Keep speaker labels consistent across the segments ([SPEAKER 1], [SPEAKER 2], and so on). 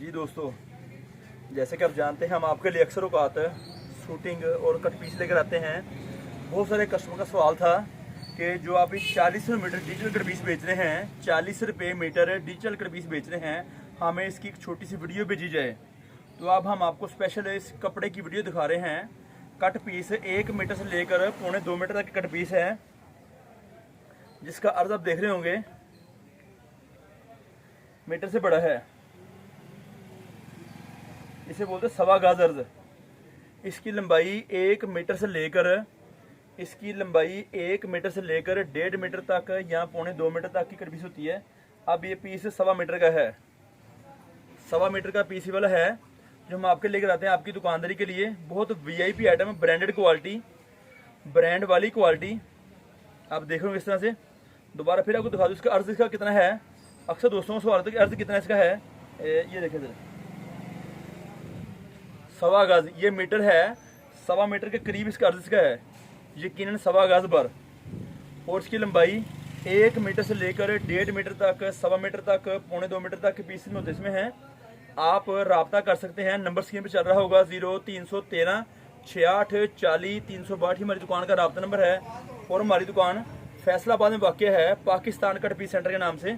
[SPEAKER 1] जी दोस्तों, जैसे कि आप जानते हैं हम आपके लिए अक्सर औकात शूटिंग और कट पीस लेकर आते हैं। बहुत सारे कस्टमर का सवाल था कि जो आप 40 मीटर डिजिटल कट पीस बेच रहे हैं, 40 रुपये मीटर डिजिटल कट पीस बेच रहे हैं, हमें इसकी एक छोटी सी वीडियो भेजी जाए। तो अब हम आपको स्पेशल इस कपड़े की वीडियो दिखा रहे हैं। कट पीस 1 मीटर से लेकर 1.25 मीटर तक कट पीस है, जिसका अर्ज आप देख रहे होंगे मीटर से बड़ा है। इसे बोलते हैं सवा गाज अर्ज। इसकी लंबाई 1 मीटर से लेकर 1.5 मीटर तक या 1.25 मीटर तक की कट पीस होती है। अब ये पीस 1.25 मीटर का है, 1.25 मीटर का पीस ही वाला है जो हम आपके लेकर आते हैं आपकी दुकानदारी के लिए। बहुत VIP item, branded quality, brand वाली क्वालिटी आप देख रहे हो इस तरह से। दोबारा फिर आपको दिखा दूँ इसका अर्ज इसका कितना है। अक्सर दोस्तों को सवाल आता है कि अर्ज कितना इसका है। ये देखें जरा, 1.25 गज ये मीटर है, 1.25 मीटर के करीब इसका अर्ज इसका है, यकीनन 1.25 गज भर। और इसकी लंबाई 1 मीटर से लेकर 1.5 मीटर तक, 1.25 मीटर तक, 1.25 मीटर तक के पीस में होते इसमें हैं। आप रब्ता कर सकते हैं, नंबर स्क्रीन पे चल रहा होगा 0313 68 40 362 हमारी दुकान का रब्ता नंबर है। और हमारी दुकान फैसलाबाद में वाक़ है, पाकिस्तान कट पीस सेंटर के नाम से।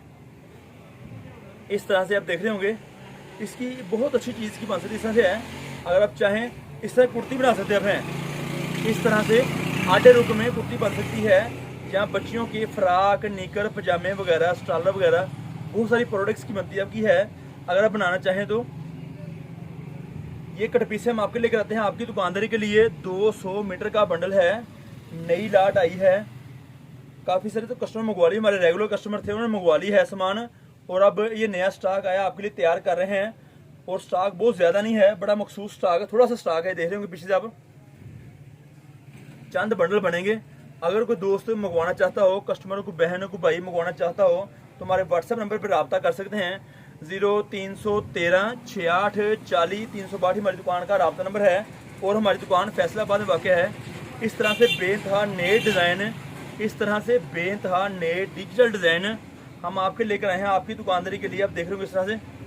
[SPEAKER 1] इस तरह से आप देख रहे होंगे, इसकी बहुत अच्छी चीज़ की बन इस तरह से है। अगर आप चाहें इस तरह कुर्ती बना सकते हैं अपने, इस तरह से आधे रुक में कुर्ती बन सकती है, जहाँ बच्चियों की फ्राक, निकर, पजामे वगैरह, स्टालर वगैरह बहुत सारी प्रोडक्ट्स की बनती आपकी है। अगर आप बनाना चाहें तो ये कट पीस हम आपके लेकर आते हैं आपकी दुकानदारी के लिए। 200 मीटर का बंडल है, नई लाट आई है। काफ़ी सारे तो कस्टमर मंगवा ली, हमारे रेगुलर कस्टमर थे उन्होंने मंगवा ली है सामान। और अब ये नया स्टॉक आया, आपके लिए तैयार कर रहे हैं। और स्टॉक बहुत ज़्यादा नहीं है, बड़ा मखसूस स्टॉक है, थोड़ा सा स्टॉक है, देख रहे होंगे पीछे से आप। चंद बंडल बनेंगे। अगर कोई दोस्त मंगवाना चाहता हो, कस्टमर को, बहन को, भाई मंगवाना चाहता हो तो हमारे व्हाट्सएप नंबर पर रब्ता कर सकते हैं। 0313 68 40 362 हमारी दुकान का रब्ता नंबर है। और हमारी दुकान फैसलाबाद में वाक़ है। इस तरह से बेइंतहा नए डिज़ाइन, इस तरह से बेइंतहा नए डिजिटल डिज़ाइन हम आपके लेकर आए हैं आपकी दुकानदारी के लिए। आप देख रहे हो इस तरह से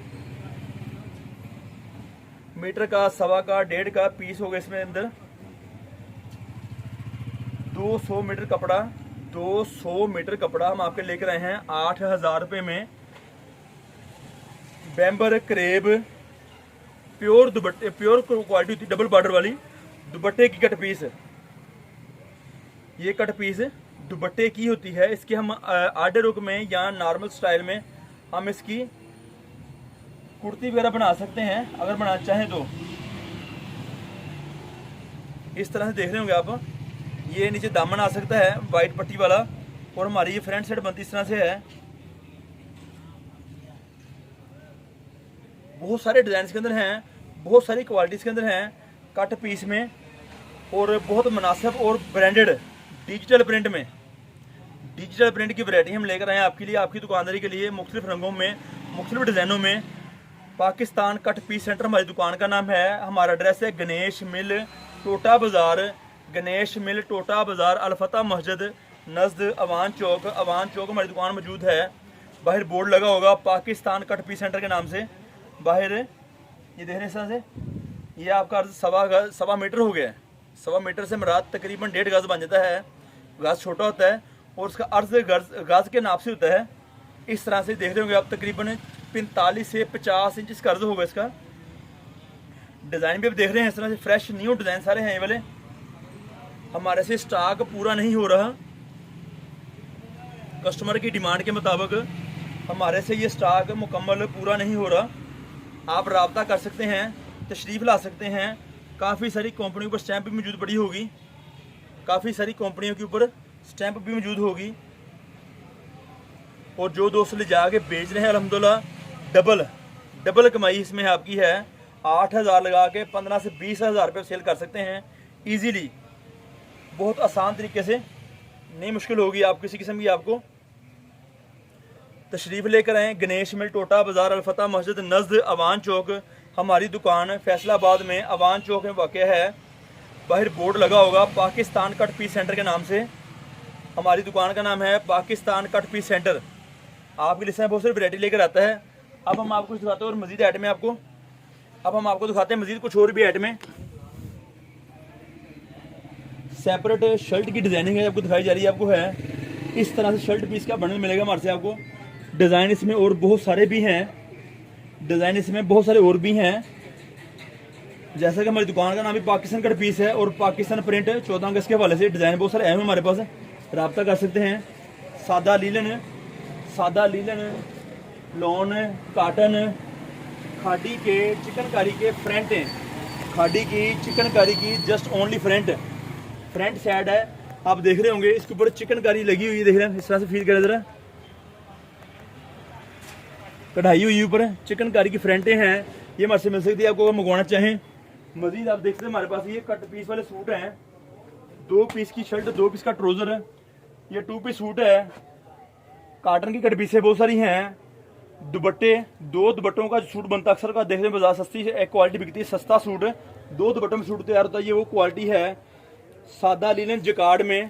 [SPEAKER 1] मीटर का, 1.25 का, 1.5 का पीस हो गया इसमें अंदर। 200 मीटर कपड़ा, 200 मीटर कपड़ा हम आपके लेकर आए हैं 8,000 रुपये में। बैम्बर क्रेब प्योर दुपट्टे, प्योर क्वालिटी होती है, डबल बॉर्डर वाली दुपट्टे की कट पीस। ये कट पीस दुपट्टे की होती है। इसके हम आधे रुक में या नॉर्मल स्टाइल में हम इसकी कुर्ती वगैरह बना सकते हैं अगर बनाना चाहें तो। इस तरह से देख रहे होंगे आप, ये नीचे दामन आ सकता है वाइट पट्टी वाला। और हमारी ये फ्रंट साइड बनती इस तरह से है। बहुत सारे डिज़ाइन के अंदर हैं, बहुत सारी क्वालिटीज़ के अंदर हैं कट पीस में। और बहुत मुनासिब और ब्रांडेड डिजिटल प्रिंट में, डिजिटल प्रिंट की वैरायटी हम लेकर आए हैं आपके लिए, आपकी दुकानदारी के लिए, मुख्तलिफ रंगों में, मुख्तलिफ डिज़ाइनों में। पाकिस्तान कट पीस सेंटर हमारी दुकान का नाम है। हमारा एड्रेस है गणेश मिल, टोटा बाज़ार, गणेश मिल, टोटा बाज़ार, अलफता मस्जिद नज़द अवान चौक। अवान चौक हमारी दुकान मौजूद है। बाहर बोर्ड लगा होगा पाकिस्तान कट पीस सेंटर के नाम से। बाहर ये देख रहे हैं इस तरह से, ये आपका अर्ज 1.25 मीटर हो गया है। 1.25 मीटर से मुराद तकरीबन 1.5 गज बन जाता है। गज छोटा होता है और उसका अर्ज गज के नाप से होता है। इस तरह से देख रहे होंगे आप, तकरीबन 45 से 50 इंच इसका अर्ज होगा। इसका डिज़ाइन भी आप देख रहे हैं इस तरह से, फ्रेश न्यू डिज़ाइन सारे हैं ये वाले। हमारे से स्टॉक पूरा नहीं हो रहा, कस्टमर की डिमांड के मुताबिक हमारे से ये स्टॉक मुकम्मल पूरा नहीं हो रहा। आप रब्ता कर सकते हैं, तशरीफ़ ला सकते हैं। काफ़ी सारी कंपनियों पर स्टैंप भी मौजूद पड़ी होगी, काफ़ी सारी कंपनियों के ऊपर स्टैंप भी मौजूद होगी। और जो दोस्त ले जाके बेच रहे हैं अल्हम्दुलिल्लाह, डबल कमाई इसमें आपकी है। 8,000 लगा के 15 से 20,000 रुपये सेल कर सकते हैं ईजीली, बहुत आसान तरीके से, नहीं मुश्किल होगी आप किसी किस्म की। आपको तशरीफ़ लेकर आएँ। गणेश मिल, टोटा बाज़ार, अलफता मस्जिद नज़द अवान चौक हमारी दुकान फैसलाबाद में अवान चौक में वाक़ है। बाहर बोर्ड लगा होगा पाकिस्तान कट पीस सेंटर के नाम से। हमारी दुकान का नाम है पाकिस्तान कट पीस सेंटर। आपके लिए बहुत सारी वैरायटी लेकर आता है। अब हम आपको दिखाते हैं और मजीद आइटमें आपको, अब हम आपको दिखाते हैं मजीद कुछ और भी आइटमें। सेपरेट शर्ट की डिजाइनिंग है आपको दिखाई जा रही है, आपको है इस तरह से शर्ट पीस का बंडल मिलेगा हमारे से आपको। डिज़ाइन इसमें और बहुत सारे भी हैं, डिज़ाइन इसमें बहुत सारे और भी हैं। जैसा कि हमारी दुकान का नाम भी पाकिस्तान कट पीस है और पाकिस्तान प्रिंट 14 अगस्त के हवाले से डिज़ाइन बहुत सारे हैं हमारे पास, रब्ता कर सकते हैं। सादा लीलन, लॉन, काटन, खादी के चिकनकारी के फ्रंट हैं, खादी की चिकनकारी की जस्ट ओनली फ्रंट साइड है, आप देख रहे होंगे इसके ऊपर चिकनकारी लगी हुई है, देख रहे हैं इस तरह से फील करें जरा, कढ़ाई हुई ऊपर चिकनकारी की फ्रंटें हैं। ये हमारे से मिल सकती है आपको अगर मंगवाना चाहें। मजीद आप देखते हैं हमारे पास ये कट पीस वाले सूट हैं, 2 पीस की शर्ट, 2 पीस का ट्राउजर है, ये 2 पीस सूट है, कॉटन की कट पीसें बहुत सारी हैं। दुपट्टे, 2 दुपट्टों का सूट बनता अक्सर का देखने में बाजार सस्ती एक क्वालिटी बिकती है, सस्ता सूट 2 दुपट्टों में सूट तैयार होता है, ये वो क्वालिटी है। सादा लिनन जकार्ड में,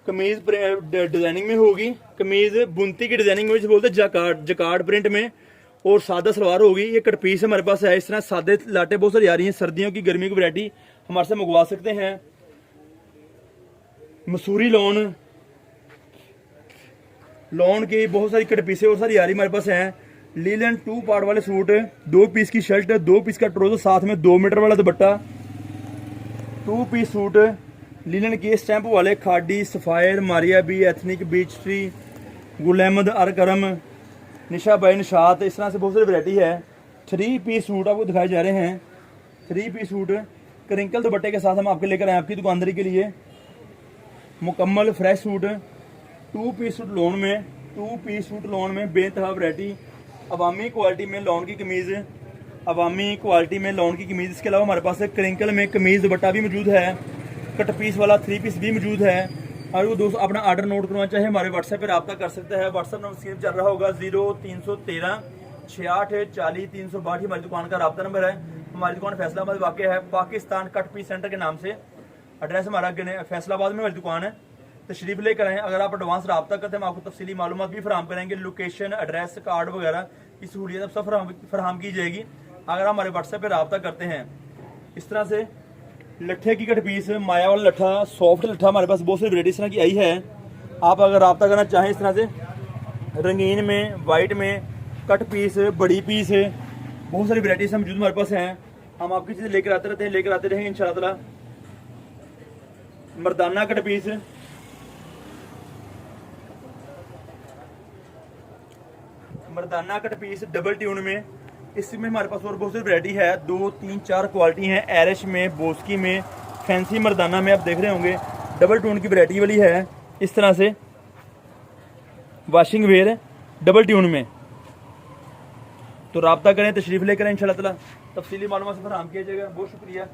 [SPEAKER 1] कमीज डिजाइनिंग में होगी, कमीज बुनती की डिजाइनिंग में बोलते जकार्ड प्रिंट में, और सादा सलवार होगी। ये कट पीस हमारे पास है, इस तरह सादे लाटे बहुत सारी आ रही हैं, सर्दियों की गर्मियों की वैरायटी हमारे से मंगवा सकते हैं। मसूरी लॉन की बहुत सारी कट पीसें और सारी आ रही हमारे पास हैं। लीलन 2 पार्ट वाले सूट, 2 पीस की शर्ट, 2 पीस का ट्राउजर, साथ में 2 मीटर वाला दुपट्टा, 2 पीस सूट लीलन के स्टैंप वाले, Khaadi, Sapphire, Maria B, Ethnic, Beech Tree, Gul Ahmed, Alkaram, Nisha by, Nishat, इस तरह से बहुत सारी वैरायटी है। 3 पीस सूट आपको दिखाए जा रहे हैं, 3 पीस सूट क्रिंकल दुपट्टे के साथ हम आपके लेकर आए आपकी दुकानदारी के लिए। मुकम्मल fresh suit 2 piece suit lawn में, 2 पीस सूट लोन में बेतहा वैरायटी, अवामी क्वालिटी में लोन की कमीज़, अवामी क्वालिटी में लोन की कमीज़। इसके अलावा हमारे पास क्रिंकल में कमीज़ दुपट्टा भी मौजूद है, कट पीस वाला 3 पीस भी मौजूद है। और वो दोस्त अपना ऑर्डर नोट करवाना चाहे हमारे व्हाट्सएप पर रब्ता कर सकता है। व्हाट्सएप नंबर स्क्रीन चल रहा होगा 0313 68 40 362 हमारी दुकान का रब्ता नंबर है। हमारी दुकान फैसलाबाद वाक़ है, पाकिस्तान कट पीस सेंटर के नाम से एड्रेस हमारा फैसलाबाद में हमारी दुकान है। तशरीफ लेकर आएँ। अगर आप एडवांस रब्ता करते हैं हम आपको तफसीली मालूमात भी फराहम करेंगे, लोकेशन, एड्रेस, कार्ड वगैरह की सहूलियत सब फराहम की जाएगी अगर आप हमारे व्हाट्सएप पर रब्ता करते हैं। इस तरह से लट्ठे की कट पीस, माया वाला लट्ठा, सॉफ्ट लट्ठा हमारे पास बहुत सी वैरायटी इस तरह की आई है। आप अगर रब्ता करना चाहें इस तरह से रंगीन में, वाइट में, कट पीस, बड़ी पीस, बहुत सारी वैराइटीज मौजूद हमारे पास हैं। हम आपकी चीज़ें लेकर आते रहते हैं, लेकर आते रहेंगे इंशाअल्लाह। मर्दाना कट पीस, मर्दाना कट पीस डबल ट्यून में, इसमें हमारे पास और बहुत सी वैरायटी है, 2, 3, 4 क्वालिटी हैं। एरिश में, बोस्की में, फैंसी मर्दाना में आप देख रहे होंगे, डबल ट्यून की वैरायटी वाली है। इस तरह से वॉशिंग वेयर डबल ट्यून में, तो रब्ता करें, तशरीफ़ लेकर इंशाअल्लाह तफसीली मालूमात से फराहम किया जाएगा। बहुत शुक्रिया।